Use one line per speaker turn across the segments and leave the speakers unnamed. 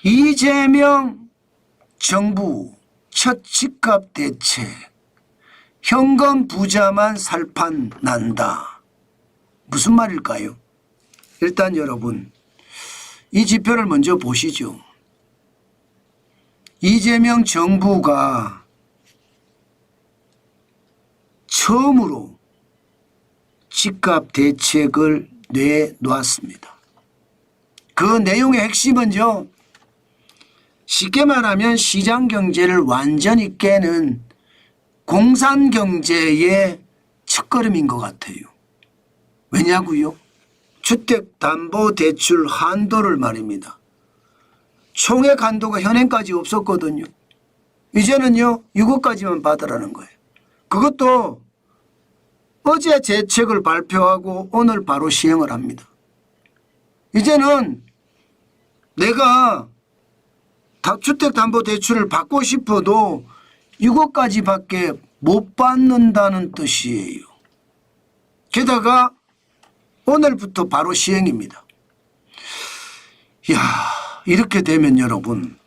이재명 정부 첫 집값 대책, 현금 부자만 살판 난다. 무슨 말일까요? 일단 여러분 이 지표를 먼저 보시죠. 이재명 정부가 처음으로 집값 대책을 내놓았습니다. 그 내용의 핵심은요, 쉽게 말하면 시장 경제를 완전히 깨는 공산 경제의 첫걸음인 것 같아요. 왜냐고요? 주택담보대출 한도를 말입니다. 총액 한도가 현행까지 없었거든요. 이제는요 6억까지만 받으라는 거예요. 그것도 어제 대책을 발표하고 오늘 바로 시행을 합니다. 이제는 내가 주택담보대출을 받고 싶어도 6억까지밖에 못 받는다는 뜻이에요. 게다가 오늘부터 바로 시행입니다. 이야, 이렇게 되면 여러분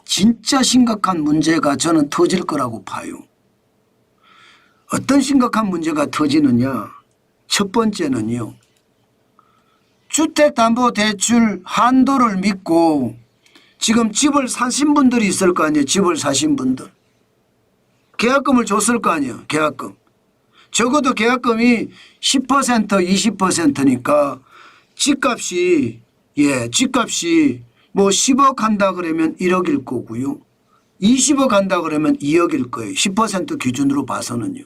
진짜 심각한 문제가 저는 터질 거라고 봐요. 어떤 심각한 문제가 터지느냐. 첫 번째는요, 주택담보대출 한도를 믿고 지금 집을 사신 분들이 있을 거 아니에요. 집을 사신 분들. 계약금을 줬을 거 아니에요. 계약금. 적어도 계약금이 10% 20%니까 집값이 뭐 10억 한다 그러면 1억일 거고요. 20억 한다 그러면 2억일 거예요. 10% 기준으로 봐서는요.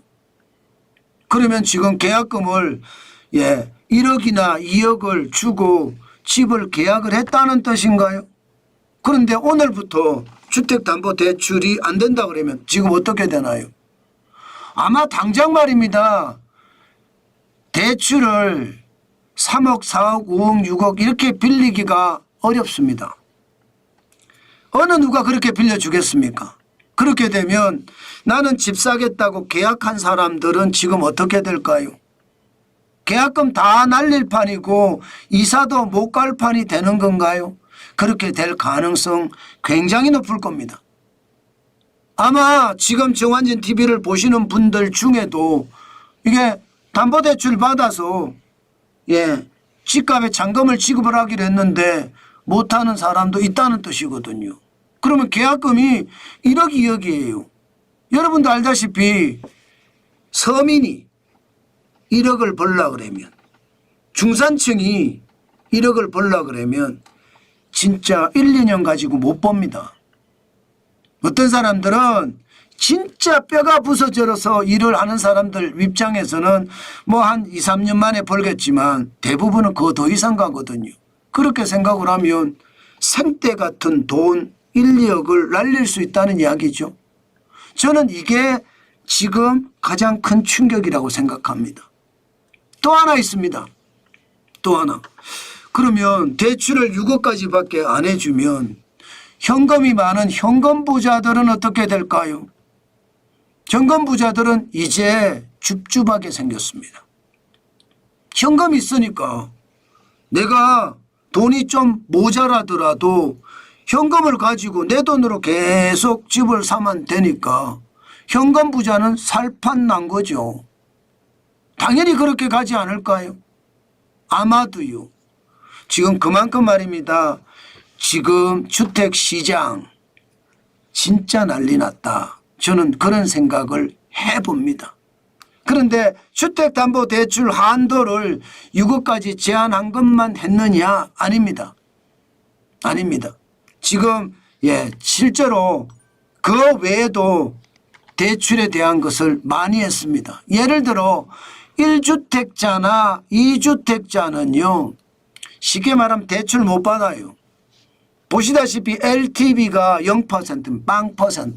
그러면 지금 계약금을 1억이나 2억을 주고 집을 계약을 했다는 뜻인가요? 그런데 오늘부터 주택담보대출이 안 된다 그러면 지금 어떻게 되나요? 아마 당장 말입니다. 대출을 3억, 4억, 5억, 6억 이렇게 빌리기가 어렵습니다. 어느 누가 그렇게 빌려주겠습니까? 그렇게 되면 나는 집 사겠다고 계약한 사람들은 지금 어떻게 될까요? 계약금 다 날릴 판이고 이사도 못 갈 판이 되는 건가요? 그렇게 될 가능성 굉장히 높을 겁니다. 아마 지금 정환진 TV를 보시는 분들 중에도 이게 담보대출 받아서 집값에 잔금을 지급을 하기로 했는데 못하는 사람도 있다는 뜻이거든요. 그러면 계약금이 1억 2억이에요. 여러분도 알다시피 서민이 1억을 벌려고 그러면, 중산층이 1억을 벌려고 그러면 진짜 1, 2년 가지고 못 봅니다. 어떤 사람들은 진짜 뼈가 부서져서 일을 하는 사람들 입장에서는 뭐 한 2, 3년 만에 벌겠지만 대부분은 그거 더 이상 가거든요. 그렇게 생각을 하면 생떼 같은 돈 1, 2억을 날릴 수 있다는 이야기죠. 저는 이게 지금 가장 큰 충격이라고 생각합니다. 또 하나 있습니다. 또 하나. 그러면 대출을 6억까지밖에 안 해주면 현금이 많은 현금 부자들은 어떻게 될까요? 현금 부자들은 이제 줍줍하게 생겼습니다. 현금이 있으니까 내가 돈이 좀 모자라더라도 현금을 가지고 내 돈으로 계속 집을 사면 되니까 현금 부자는 살판 난 거죠. 당연히 그렇게 가지 않을까요? 아마도요. 지금 그만큼 말입니다. 지금 주택시장 진짜 난리 났다. 저는 그런 생각을 해봅니다. 그런데 주택담보대출 한도를 6억까지 제한한 것만 했느냐? 아닙니다. 아닙니다. 지금 실제로 그 외에도 대출에 대한 것을 많이 했습니다. 예를 들어 1주택자나 2주택자는요. 쉽게 말하면 대출 못 받아요. 보시다시피 LTV가 0%, 0%.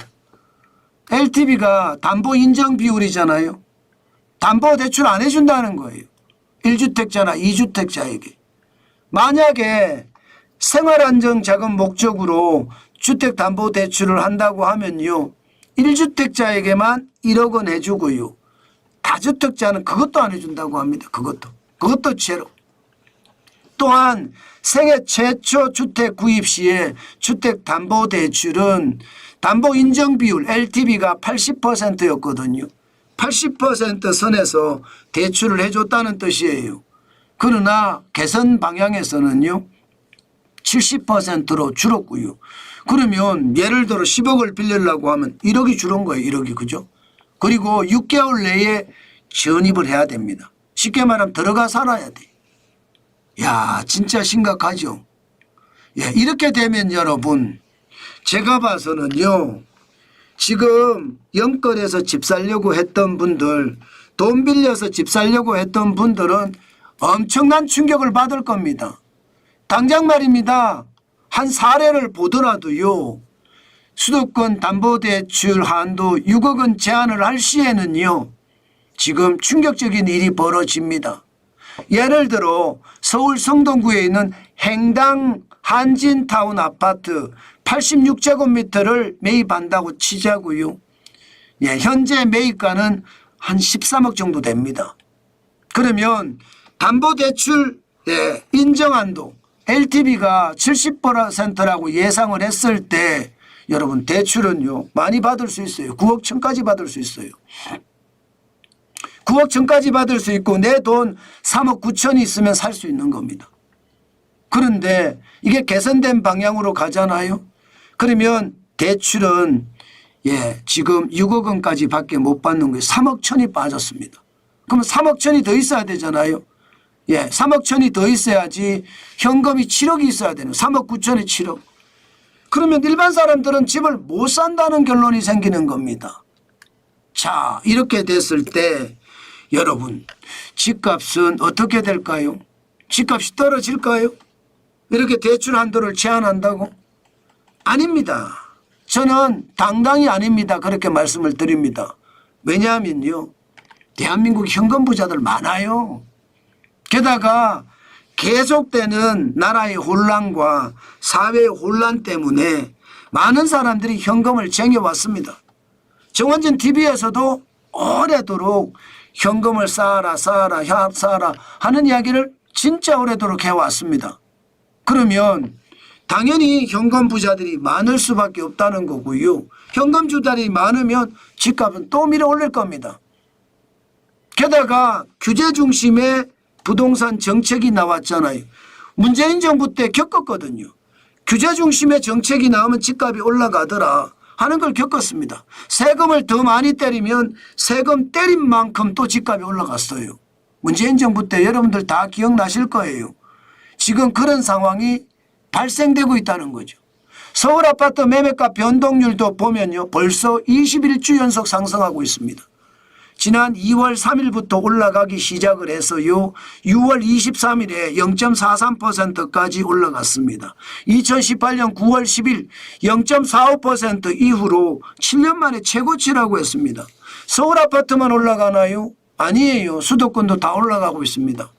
LTV가 담보 인정 비율이잖아요. 담보 대출 안 해준다는 거예요. 1주택자나 2주택자에게. 만약에 생활안정자금 목적으로 주택담보대출을 한다고 하면요. 1주택자에게만 1억 원 해주고요. 다주택자는 그것도 안 해준다고 합니다. 그것도 제로. 또한 생애 최초 주택 구입 시에 주택담보대출은 담보 인정 비율 LTV가 80%였거든요. 80% 선에서 대출을 해줬다는 뜻이에요. 그러나 개선 방향에서는요 70%로 줄었고요. 그러면 예를 들어 10억을 빌리려고 하면 1억이 줄은 거예요. 1억이. 그죠? 그리고 6개월 내에 전입을 해야 됩니다. 쉽게 말하면 들어가 살아야 돼. 야, 진짜 심각하죠. 예, 이렇게 되면 여러분 제가 봐서는요 지금 영끌에서 집 살려고 했던 분들, 돈 빌려서 집 살려고 했던 분들은 엄청난 충격을 받을 겁니다. 당장 말입니다. 한 사례를 보더라도요 수도권 담보대출 한도 6억 원 제한을 할 시에는요 지금 충격적인 일이 벌어집니다. 예를 들어 서울 성동구에 있는 행당 한진타운 아파트 86제곱미터를 매입한다고 치자고요. 예, 현재 매입가는 한 13억 정도 됩니다. 그러면 담보대출 인정한도 LTV가 70%라고 예상을 했을 때 여러분 대출은요 많이 받을 수 있어요. 9억 천까지 받을 수 있어요. 9억 천까지 받을 수 있고 내 돈 3억 9천이 있으면 살 수 있는 겁니다. 그런데 이게 개선된 방향으로 가잖아요. 그러면 대출은 지금 6억 원까지 밖에 못 받는 거예요. 3억 천이 빠졌습니다. 그러면 3억 천이 더 있어야 되잖아요. 3억 천이 더 있어야지 현금이 7억이 있어야 되는 3억 9천에 7억. 그러면 일반 사람들은 집을 못 산다는 결론이 생기는 겁니다. 자, 이렇게 됐을 때 여러분 집값은 어떻게 될까요? 집값이 떨어질까요? 이렇게 대출 한도를 제한한다고? 아닙니다. 저는 당당히 아닙니다. 그렇게 말씀을 드립니다. 왜냐하면요 대한민국 현금 부자들 많아요. 게다가 계속되는 나라의 혼란과 사회의 혼란 때문에 많은 사람들이 현금을 쟁여왔습니다. 정원진 TV에서도 오래도록 현금을 쌓아라 하는 이야기를 진짜 오래도록 해왔습니다. 그러면 당연히 현금 부자들이 많을 수밖에 없다는 거고요. 현금 주자들이 많으면 집값은 또 밀어 올릴 겁니다. 게다가 규제 중심의 부동산 정책이 나왔잖아요. 문재인 정부 때 겪었거든요. 규제 중심의 정책이 나오면 집값이 올라가더라 하는 걸 겪었습니다. 세금을 더 많이 때리면 세금 때린 만큼 또 집값이 올라갔어요. 문재인 정부 때 여러분들 다 기억나실 거예요. 지금 그런 상황이 발생되고 있다는 거죠. 서울 아파트 매매가 변동률도 보면요 벌써 21주 연속 상승하고 있습니다. 지난 2월 3일부터 올라가기 시작을 해서요 6월 23일에 0.43%까지 올라갔습니다. 2018년 9월 10일 0.45% 이후로 7년 만에 최고치라고 했습니다. 서울 아파트만 올라가나요? 아니에요. 수도권도 다 올라가고 있습니다.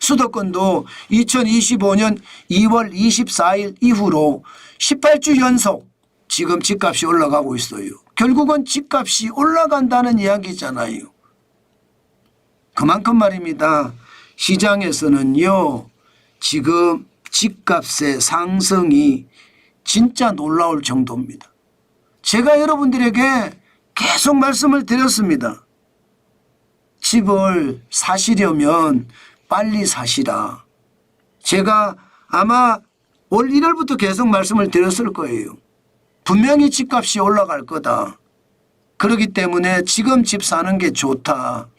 수도권도 2025년 2월 24일 이후로 18주 연속 지금 집값이 올라가고 있어요. 결국은 집값이 올라간다는 이야기잖아요. 그만큼 말입니다. 시장에서는요 지금 집값의 상승이 진짜 놀라울 정도입니다. 제가 여러분들에게 계속 말씀을 드렸습니다. 집을 사시려면 빨리 사시라. 제가 아마 올 1월부터 계속 말씀을 드렸을 거예요. 분명히 집값이 올라갈 거다. 그렇기 때문에 지금 집 사는 게 좋다.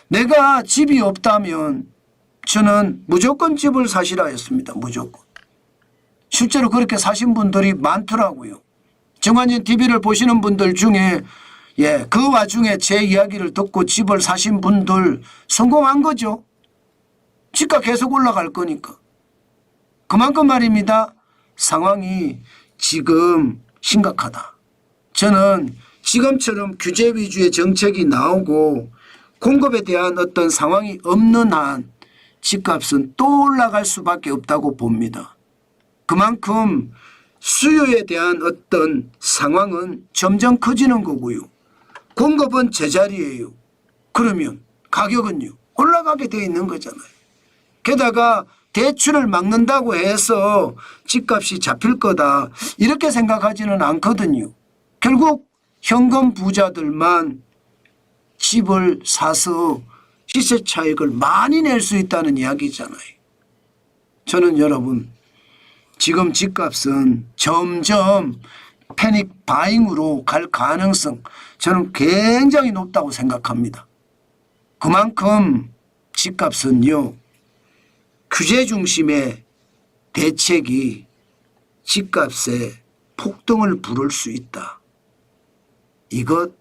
내가 집이 없다면 저는 무조건 집을 사시라 했습니다. 무조건. 실제로 그렇게 사신 분들이 많더라고요. 정관진 TV를 보시는 분들 중에 그 와중에 제 이야기를 듣고 집을 사신 분들 성공한 거죠. 집값 계속 올라갈 거니까. 그만큼 말입니다. 상황이 지금 심각하다. 저는 지금처럼 규제 위주의 정책이 나오고 공급에 대한 어떤 상황이 없는 한 집값은 또 올라갈 수밖에 없다고 봅니다. 그만큼 수요에 대한 어떤 상황은 점점 커지는 거고요. 공급은 제자리예요. 그러면 가격은요 올라가게 되어 있는 거잖아요. 게다가 대출을 막는다고 해서 집값이 잡힐 거다 이렇게 생각하지는 않거든요. 결국 현금 부자들만 집을 사서 시세 차익을 많이 낼 수 있다는 이야기잖아요. 저는 여러분 지금 집값은 점점 패닉 바잉으로 갈 가능성 저는 굉장히 높다고 생각합니다. 그만큼 집값은요 규제 중심의 대책이 집값에 폭등을 부를 수 있다. 이것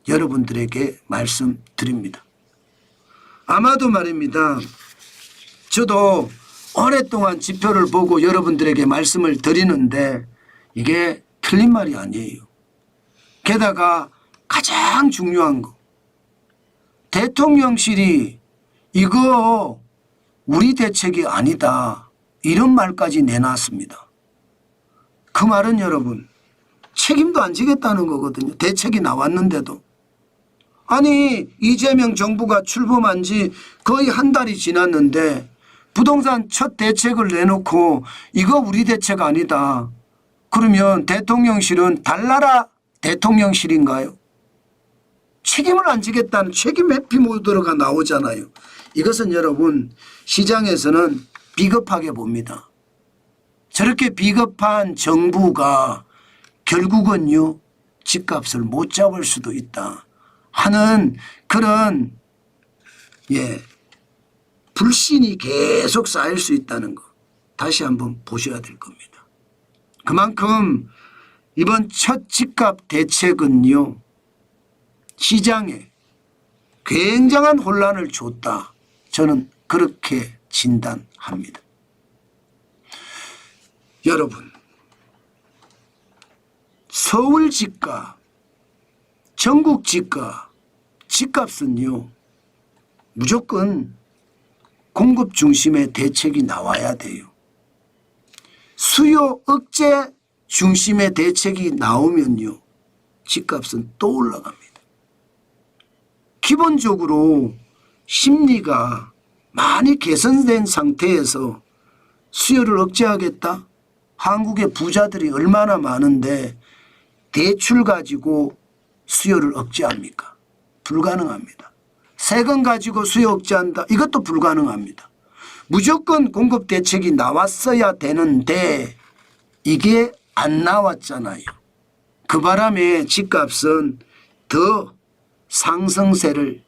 여러분들에게 말씀드립니다. 아마도 말입니다. 저도 오랫동안 지표를 보고 여러분들에게 말씀을 드리는데 이게 틀린 말이 아니에요. 게다가 가장 중요한 거 대통령실이 이거 우리 대책이 아니다 이런 말까지 내놨습니다. 그 말은 여러분 책임도 안 지겠다는 거거든요. 대책이 나왔는데도. 아니 이재명 정부가 출범한 지 거의 한 달이 지났는데 부동산 첫 대책을 내놓고 이거 우리 대책 아니다. 그러면 대통령실은 달나라 대통령실인가요? 책임을 안 지겠다는 책임 회피 모드가 나오잖아요. 이것은 여러분 시장에서는 비겁하게 봅니다. 저렇게 비겁한 정부가 결국은요 집값을 못 잡을 수도 있다 하는 그런 불신이 계속 쌓일 수 있다는 거 다시 한번 보셔야 될 겁니다. 그만큼 이번 첫 집값 대책은요 시장에 굉장한 혼란을 줬다. 저는 그렇게 진단합니다. 여러분 서울 집가 전국 집가 집값은요 무조건 공급 중심의 대책이 나와야 돼요. 수요 억제 중심의 대책이 나오면요 집값은 또 올라갑니다. 기본적으로 심리가 많이 개선된 상태에서 수요를 억제하겠다? 한국의 부자들이 얼마나 많은데 대출 가지고 수요를 억제합니까? 불가능합니다. 세금 가지고 수요 억제한다? 이것도 불가능합니다. 무조건 공급 대책이 나왔어야 되는데 이게 안 나왔잖아요. 그 바람에 집값은 더 상승세를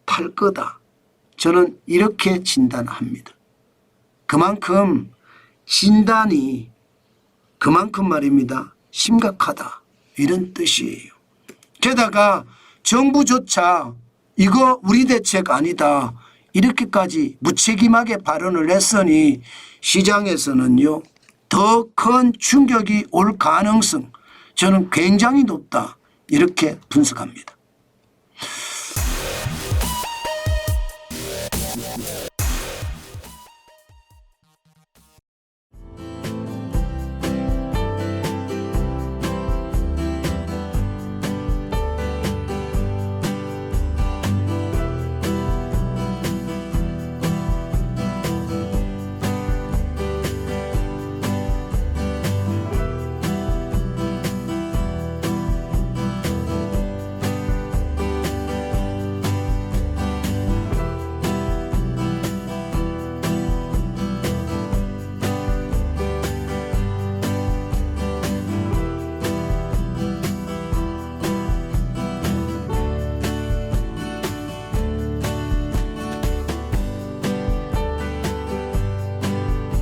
탈 거다. 저는 이렇게 진단합니다. 그만큼 진단이 그만큼 말입니다. 심각하다. 이런 뜻이에요. 게다가 정부조차 이거 우리 대책 아니다. 이렇게까지 무책임하게 발언을 했으니 시장에서는요. 더 큰 충격이 올 가능성 저는 굉장히 높다. 이렇게 분석합니다.